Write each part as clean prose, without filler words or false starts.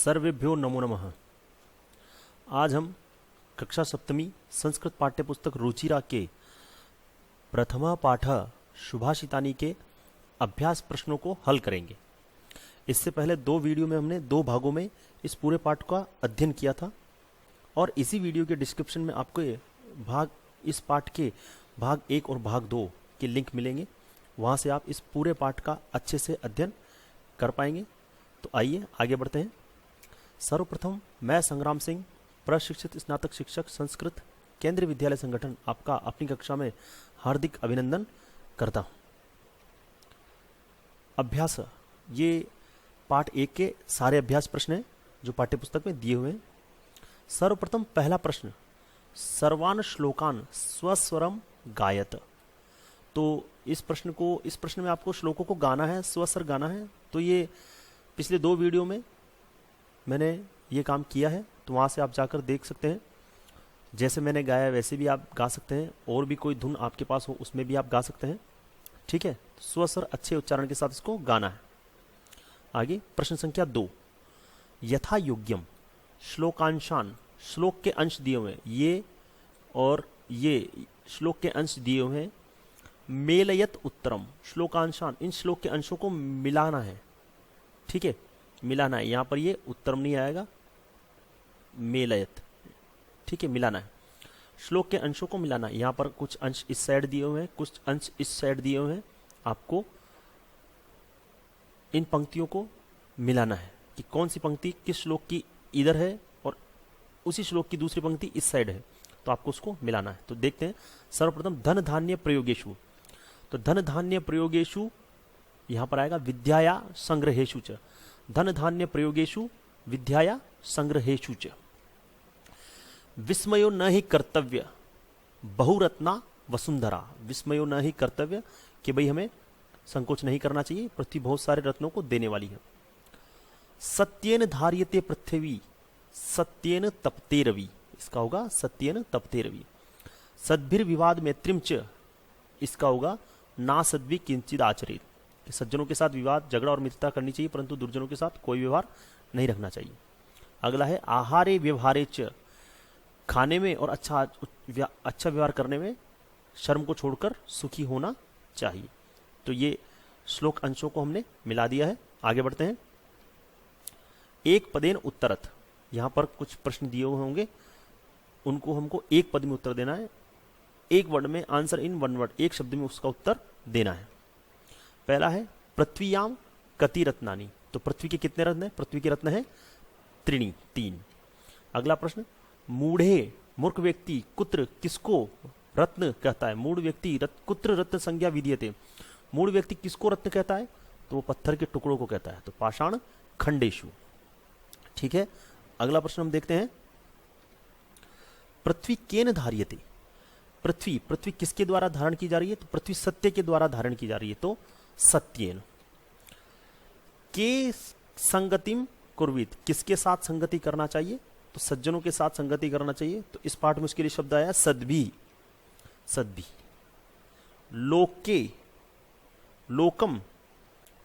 सर्वेभ्यो नमो नमः। आज हम कक्षा सप्तमी संस्कृत पाठ्यपुस्तक रुचिरा के प्रथमा पाठ सुभाषितानि के अभ्यास प्रश्नों को हल करेंगे। इससे पहले दो वीडियो में हमने दो भागों में इस पूरे पाठ का अध्ययन किया था और इसी वीडियो के डिस्क्रिप्शन में आपको इस पाठ के भाग 1 और भाग 2 के लिंक मिलेंगे। वहाँ से आप इस पूरे पाठ का अच्छे से अध्ययन कर पाएंगे। तो आइए आगे बढ़ते हैं। सर्वप्रथम मैं संग्राम सिंह, प्रशिक्षित स्नातक शिक्षक संस्कृत, केंद्रीय विद्यालय संगठन, आपका अपनी कक्षा में हार्दिक अभिनंदन करता हूँ। अभ्यास, ये पाठ 1 के सारे अभ्यास प्रश्न हैं जो पाठ्यपुस्तक में दिए हुए हैं। सर्वप्रथम पहला प्रश्न, सर्वान श्लोकान स्वस्वरम गायत। तो इस प्रश्न में आपको श्लोकों को गाना है, स्वस्वर गाना है। तो ये पिछले 2 वीडियो में मैंने ये काम किया है, तो वहाँ से आप जाकर देख सकते हैं। जैसे मैंने गाया वैसे भी आप गा सकते हैं, और भी कोई धुन आपके पास हो उसमें भी आप गा सकते हैं। ठीक है, स्वस्वर अच्छे उच्चारण के साथ इसको गाना है। आगे प्रश्न संख्या 2, यथा योग्यम श्लोकांशान, श्लोक के अंश दिए हुए हैं, ये और ये श्लोक के अंश दिए हुए हैं। मेलयत उत्तरम, श्लोकांशान, इन श्लोक के अंशों को मिलाना है। ठीक है, मिलाना है। यहां पर ये उत्तरम नहीं आएगा, मेलयत। ठीक है, मिलाना है, श्लोक के अंशों को मिलाना है। यहां पर कुछ अंश इस साइड दिए हुए हैं, कुछ अंश इस साइड दिए हुए हैं। आपको इन पंक्तियों को मिलाना है कि कौन सी पंक्ति किस श्लोक की इधर है और उसी श्लोक की दूसरी पंक्ति इस साइड है। तो आपको उसको मिलाना है। तो देखते हैं। सर्वप्रथम धन धान्य प्रयोगेशु, तो धन धान्य प्रयोगेशु यहां पर आएगा विद्याया संग्रहेशु च। धन धान्य प्रयोगेशु विद्याया संग्रहेशु च। विस्मयो न ही कर्तव्य बहुरत्ना वसुंधरा, विस्मयो न ही कर्तव्य कि भाई हमें संकोच नहीं करना चाहिए, पृथ्वी बहुत सारे रत्नों को देने वाली है। सत्येन धार्यते पृथ्वी सत्येन तपते रवि, इसका होगा सत्येन तपते रवि। सद्भिर विवाद मैत्रिम च, इसका होगा ना सद्भि किंचिद आचरेत, सज्जनों के साथ विवाद झगड़ा और मित्रता करनी चाहिए, परंतु दुर्जनों के साथ कोई व्यवहार नहीं रखना चाहिए। अगला है आहारे व्यवहारे च, खाने में और अच्छा व्यवहार करने में शर्म को छोड़कर सुखी होना चाहिए। तो ये श्लोक अंशों को हमने मिला दिया है। आगे बढ़ते हैं। एक पदेन उत्तरत, यहां पर कुछ प्रश्न दिए हुए होंगे, उनको हमको एक पद में उत्तर देना है। एक वर्ड में, आंसर इन वन वर्ड, एक शब्द में उसका उत्तर देना है। पहला है पृथ्वीयाम कति रत्नानि, तो पृथ्वी के कितने रत्न है? पृथ्वी के रत्न है त्रीणि, 3। अगला प्रश्न, मूढ़े मूर्ख व्यक्ति कुत्र किसको रत्न कहता है? मूढ़ व्यक्ति कुत्र रत्न संज्ञा विधीयते, मूढ़ व्यक्ति किसको रत्न कहता है? तो वो पत्थर के टुकड़ों को कहता है। तो पाषाण खंडेशु। ठीक है, अगला प्रश्न हम देखते हैं। पृथ्वी केन धार्यते, पृथ्वी किसके द्वारा धारण की जा रही है? तो पृथ्वी सत्य के द्वारा धारण की जा रही है, तो सत्येन। के संगतिम कुर्वीत, किसके साथ संगति करना चाहिए? तो सज्जनों के साथ संगति करना चाहिए। तो इस पाठ में उसके लिए शब्द आया सद्भि, सद्भि। लोके, लोकम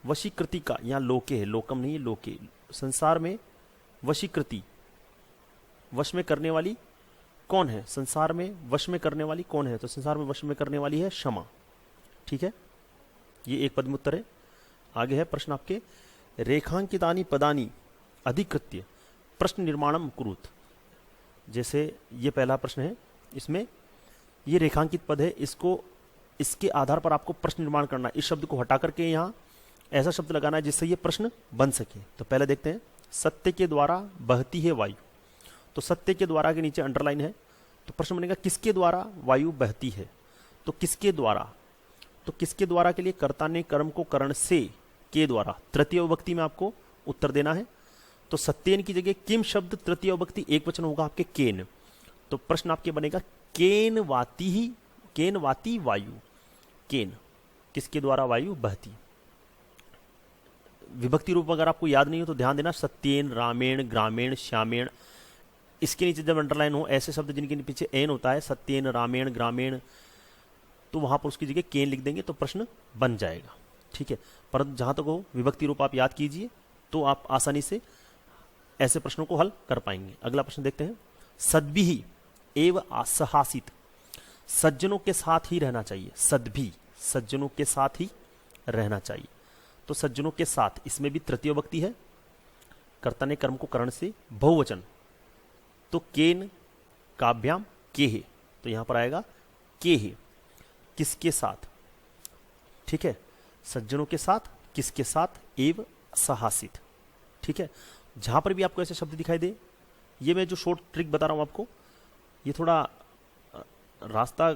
वशीकृति का, यहां लोके है, लोकम नहीं है, लोके। संसार में वशीकृति, वश में करने वाली कौन है? संसार में वश में करने वाली कौन है? तो संसार में वश में करने वाली है क्षमा। ठीक है, ये एक पद में उत्तर है। आगे है प्रश्न आपके, रेखांकितानि पदानि अधिकृत्य प्रश्न निर्माणम कुरुत। जैसे ये पहला प्रश्न है, इसमें ये रेखांकित पद है, इसके आधार पर आपको प्रश्न निर्माण करना है। इस शब्द को हटा करके यहाँ ऐसा शब्द लगाना है जिससे ये प्रश्न बन सके। तो पहले देखते हैं, सत्य के द्वारा बहती है वायु, तो सत्य के द्वारा के नीचे अंडरलाइन है। तो प्रश्न बनेगा किसके द्वारा वायु बहती है? तो किसके द्वारा, तो किसके द्वारा के लिए कर्ता ने कर्म को करण से के द्वारा, तृतीय विभक्ति में आपको उत्तर देना है। तो सत्येन की जगह किम शब्द तृतीय विभक्ति एक वचन होगा आपके केन। तो प्रश्न आपके बनेगा केन वाती वायु, केन किसके द्वारा वायु बहती। विभक्ति रूप अगर आपको याद नहीं हो तो ध्यान देना, सत्येन, रामेण, ग्रामेण, श्यामेण, इसके नीचे जब अंडरलाइन हो ऐसे शब्द जिनके पीछे एन होता है, सत्येन, रामेण, ग्रामेण, तो वहां पर उसकी जगह केन लिख देंगे तो प्रश्न बन जाएगा। ठीक है, परंतु जहां तक हो विभक्ति रूप आप याद कीजिए तो आप आसानी से ऐसे प्रश्नों को हल कर पाएंगे। अगला प्रश्न देखते हैं। सद्भिः एव सहासित, सज्जनों के साथ ही रहना चाहिए। सद्भिः, सज्जनों के साथ ही रहना चाहिए। तो सज्जनों के साथ, इसमें भी तृतीय विभक्ति है, कर्ता ने कर्म को करण से, बहुवचन, तो केन काभ्याम केहे, तो यहां पर आएगा केहे, किसके साथ। ठीक है, सज्जनों के साथ, किसके साथ, एव सहासित। ठीक है, जहां पर भी आपको ऐसे शब्द दिखाई दे, ये मैं जो शॉर्ट ट्रिक बता रहा हूं आपको, ये थोड़ा रास्ता,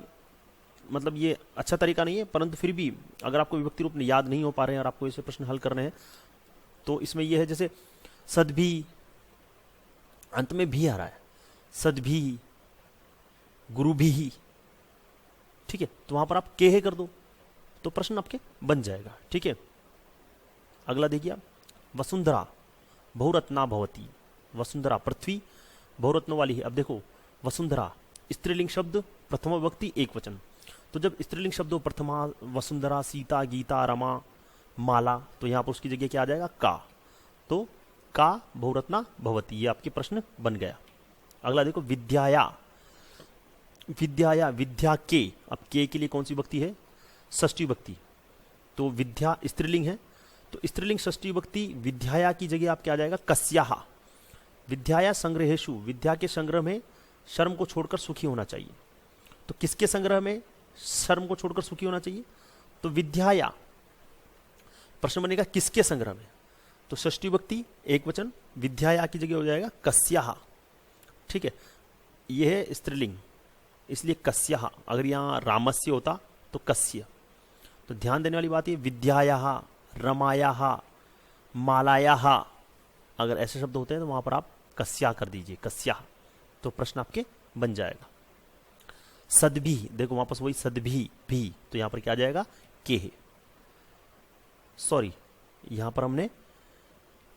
मतलब ये अच्छा तरीका नहीं है, परंतु फिर भी अगर आपको विभक्ति रूप याद नहीं हो पा रहे हैं और आपको ऐसे प्रश्न हल करने हैं, तो इसमें यह है, जैसे सद्भिः, अंत में भी आ रहा है, सद्भिः गुरुभिः। ठीक है, तो वहां पर आप केहे कर दो तो प्रश्न आपके बन जाएगा। ठीक है, अगला देखिए आप, वसुंधरा बहुरत्ना भवती। वसुंधरा, पृथ्वी बहुरत्नों वाली है। अब देखो, वसुंधरा स्त्रीलिंग शब्द, प्रथमा विभक्ति, एक वचन। तो जब स्त्रीलिंग शब्द हो, प्रथमा, वसुंधरा, सीता, गीता, रमा, माला, तो यहां पर उसकी जगह क्या आ जाएगा, का। तो का बहुरत्ना भवती, ये आपके प्रश्न बन गया। अगला देखो, विद्याया, विद्याया, विद्या के, अब के लिए कौन सी विभक्ति है, षष्ठी विभक्ति। तो विद्या स्त्रीलिंग है, तो स्त्रीलिंग षष्ठी विभक्ति विद्याया की जगह आप क्या आ जाएगा, कस्याहा। विद्याया संग्रहेशु, विद्या के संग्रह में शर्म को छोड़कर सुखी होना चाहिए। तो किसके संग्रह में शर्म को छोड़कर सुखी होना चाहिए, तो विद्याया। प्रश्न बनेगा किसके संग्रह में, तो षष्ठी विभक्ति एक वचन, विद्याया की जगह हो जाएगा कस्याहा। ठीक है, यह है स्त्रीलिंग, इसलिए कस्याहा। अगर यहां रामस्य होता तो कस्य। तो ध्यान देने वाली बात ये, विद्याया, रमाया, मालाया, अगर ऐसे शब्द होते हैं तो वहां पर आप कस्या कर दीजिए, कस्या, तो प्रश्न आपके बन जाएगा। सद्भिः, देखो वापस वही सद्भिः भी, तो यहां पर क्या आ जाएगा, केहे। सॉरी, यहां पर हमने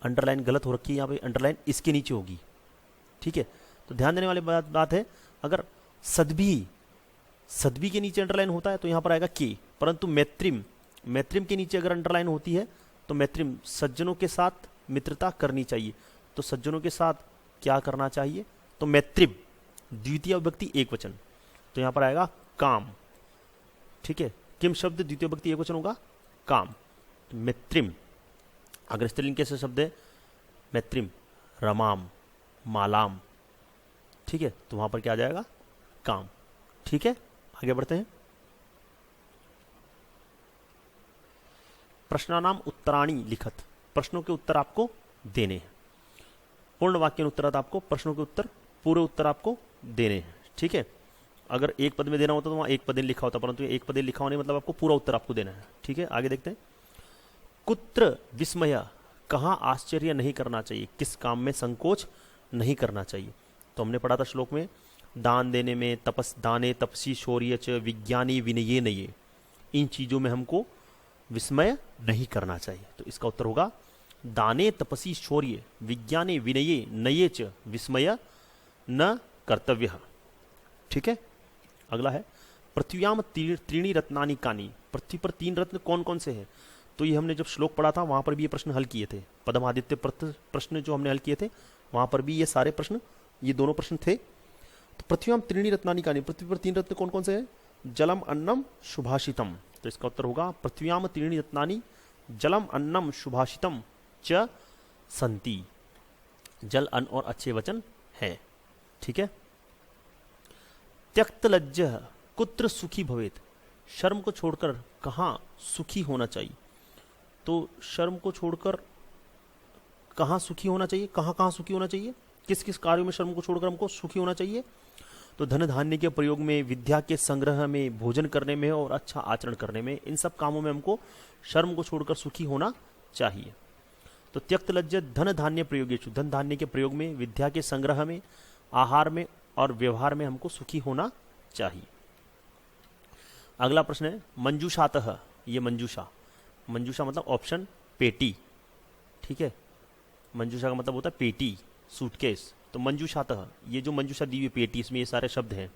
अंडरलाइन गलत हो रखी है, यहां पे अंडरलाइन इसके नीचे होगी। ठीक है, तो ध्यान देने वाली बात है, अगर सद्भिः, सद्भिः के नीचे अंडरलाइन होता है तो यहां पर आएगा के, परंतु मैत्रिम, मैत्रिम के नीचे अगर अंडरलाइन होती है तो मैत्रिम, सज्जनों के साथ मित्रता करनी चाहिए। तो सज्जनों के साथ क्या करना चाहिए, तो मैत्रिम, द्वितीय विभक्ति एक वचन, तो यहां पर आएगा काम। ठीक है, किम शब्द द्वितीय विभक्ति एक वचन होगा, काम। तो मैत्रिम, अगर स्त्रीलिंग कैसे शब्द है, मैत्रिम, रमाम, मालाम। ठीक है, तो वहां पर क्या आ जाएगा, काम। ठीक है, आगे बढ़ते हैं। प्रश्नानाम उत्तराणी लिखत, प्रश्नों के उत्तर आपको देने हैं। पूर्ण वाक्य उत्तरात आपको प्रश्नों के उत्तर, पूरे उत्तर आपको देने हैं। ठीक है, अगर एक पद में देना होता तो वहां एक पदेन लिखा होता, परंतु एक पदेन लिखा होने मतलब आपको पूरा उत्तर आपको देना है। ठीक है, आगे देखते हैं। कुत्र विस्मय, कहां आश्चर्य नहीं करना चाहिए, किस काम में संकोच नहीं करना चाहिए। तो हमने पढ़ा था श्लोक में, दान देने में, तपस दाने तपसी शौर्य च विज्ञानी विनये नये, इन चीजों में हमको विस्मय नहीं करना चाहिए। तो इसका उत्तर होगा दाने तपसी शौर्य विज्ञाने विनये नये च विस्मय न कर्तव्य। ठीक है, अगला है पृथ्व्याम त्रीणी रत्नानि कानि, पृथ्वी पर तीन रत्न कौन कौन से हैं। तो ये हमने जब श्लोक पढ़ा था वहां पर भी ये प्रश्न हल किए थे, पदमादित्य प्रश्न जो हमने हल किए थे वहां पर भी ये सारे प्रश्न, ये दोनों प्रश्न थे। तो पृथ्व्याम त्रीणी रत्नानि कानि, पृथ्वी पर तीन रत्न कौन कौन से हैं, जलम अन्नम सुभाषितम। तो इसका उत्तर होगा पृथ्व्याम त्रीणी रत्नानि जलम अन्नम सुभाषितम च संति, जल अन्न और अच्छे वचन हैं। ठीक है, त्यक्त लज्ज कुत्र सुखी भवेत, शर्म को छोड़कर कहां सुखी होना चाहिए। तो शर्म को छोड़कर कहां सुखी होना चाहिए, कहां कहां सुखी होना चाहिए, किस किस कार्यों में शर्म को छोड़कर हमको सुखी होना चाहिए। तो धन धान्य के प्रयोग में, विद्या के संग्रह में, भोजन करने में और अच्छा आचरण करने में, इन सब कामों में हमको शर्म को छोड़कर सुखी होना चाहिए। तो त्यक्त लज्ज धन धान्य प्रयोगेषु, धन धान्य के प्रयोग में, विद्या के संग्रह में, आहार में और व्यवहार में हमको सुखी होना चाहिए। अगला प्रश्न है मंजूषातः, ये मंजूषा, मंजूषा मतलब ऑप्शन पेटी। ठीक है, मंजूषा का मतलब होता है पेटी, सूटकेस। तो मंजूषातः, ये जो मंजूषा दी हुई पेटी, इसमें ये सारे शब्द हैं।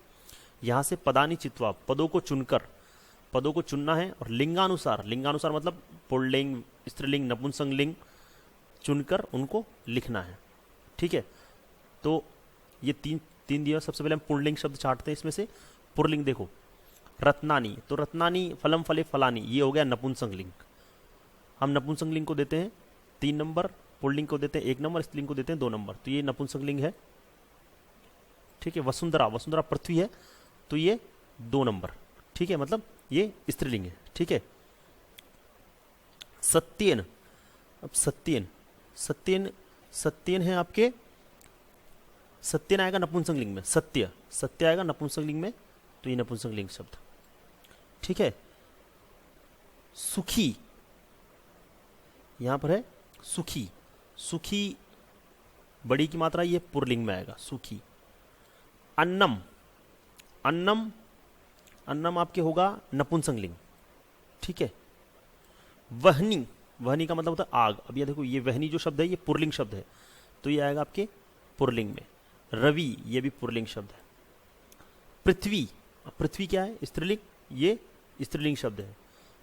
यहां से पदानि चित्वा, पदों को चुनकर, पदों को चुनना है और लिंगानुसार, लिंगानुसार मतलब पुल्लिंग, स्त्रीलिंग, नपुंसकलिंग चुनकर उनको लिखना है। ठीक है, तो ये तीन तीन दिया। सबसे पहले हम पुल्लिंग शब्द छांटते हैं। इसमें से पुल्लिंग देखो, रत्नानी, तो रत्नानी फलम फले फलानी, ये हो गया नपुंसकलिंग। हम नपुंसकलिंग को देते हैं 3 नंबर, पुल्लिंग को देते हैं 1 नंबर, स्त्रीलिंग को देते हैं 2 नंबर, तो ये नपुंसकलिंग है। ठीक है, वसुंधरा, वसुंधरा पृथ्वी है, तो ये 2 नंबर। ठीक है, मतलब ये स्त्रीलिंग है। ठीक है, सत्येन, अब सत्येन, सत्येन, सत्येन है आपके, सत्येन आएगा नपुंसकलिंग में, सत्य, सत्य आएगा नपुंसकलिंग में, तो ये नपुंसकलिंग शब्द। ठीक है, सुखी, यहां पर है सुखी, सुखी बड़ी की मात्रा, ये पुरलिंग में आएगा सुखी। अन्नम, अन्नम, अन्नम आपके होगा नपुंसकलिंग। ठीक है, वहनी, वहनी का मतलब होता है आग। अब ये देखो, ये वहनी जो शब्द है ये पुरलिंग शब्द है, तो ये आएगा आपके पुरलिंग में। रवि, ये भी पुरलिंग शब्द है। पृथ्वी, पृथ्वी क्या है स्त्रीलिंग, ये स्त्रीलिंग शब्द है।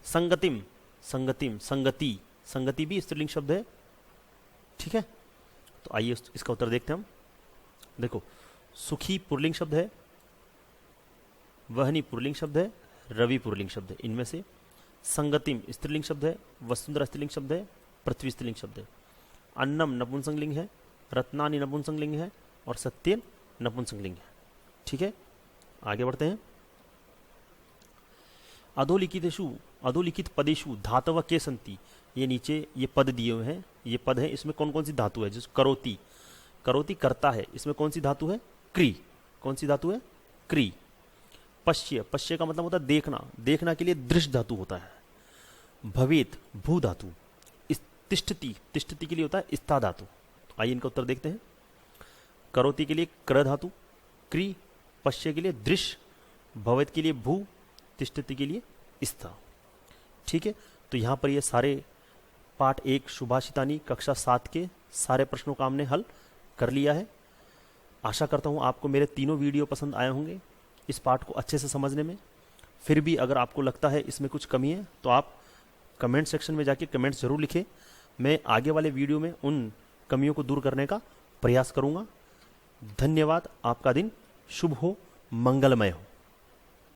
संगतिम, संगतिम, संगति, संगति भी स्त्रीलिंग शब्द है। ठीक है, तो आइए इसका उत्तर देखते हैं हम। देखो, सुखी पुरलिंग शब्द है, वहनी पुरलिंग शब्द है, रवि पुरलिंग शब्द है। इनमें से संगतिम स्त्रीलिंग शब्द है, वसुंधरा स्त्रीलिंग शब्द है, पृथ्वी स्त्रीलिंग शब्द है। अन्नम नपुंसकलिंग है, रत्नानी नपुंसकलिंग है, और सत्येन नपुंसकलिंग है। ठीक है, आगे बढ़ते हैं। अधोलिखितेषु, अधोलिखित पदेषु धातव के संति, ये नीचे ये पद दिए हुए हैं, ये पद है, इसमें कौन कौन सी धातु है। जैसे करोति, करोति करता है, इसमें कौन सी धातु है, क्री, कौन सी धातु है, क्री। पश्य, पश्य का मतलब होता है देखना, देखना के लिए दृश्य धातु होता है। भवेत, भू धातु। तिष्ठति, तिष्ठति के लिए होता है स्था धातु। तो आइए इनका उत्तर देखते हैं। करोति के लिए क्र धातु, क्री, पश्य के लिए दृश्य, भवेत के लिए भू, तिष्ठति के लिए स्था। ठीक है, तो यहां पर ये सारे पाठ 1 सुभाषितानी कक्षा 7 के सारे प्रश्नों का हमने हल कर लिया है। आशा करता हूं आपको मेरे तीनों वीडियो पसंद आए होंगे इस पाठ को अच्छे से समझने में। फिर भी अगर आपको लगता है इसमें कुछ कमी है तो आप कमेंट सेक्शन में जाके कमेंट्स जरूर लिखें। मैं आगे वाले वीडियो में उन कमियों को दूर करने का प्रयास करूंगा। धन्यवाद, आपका दिन शुभ हो, मंगलमय हो।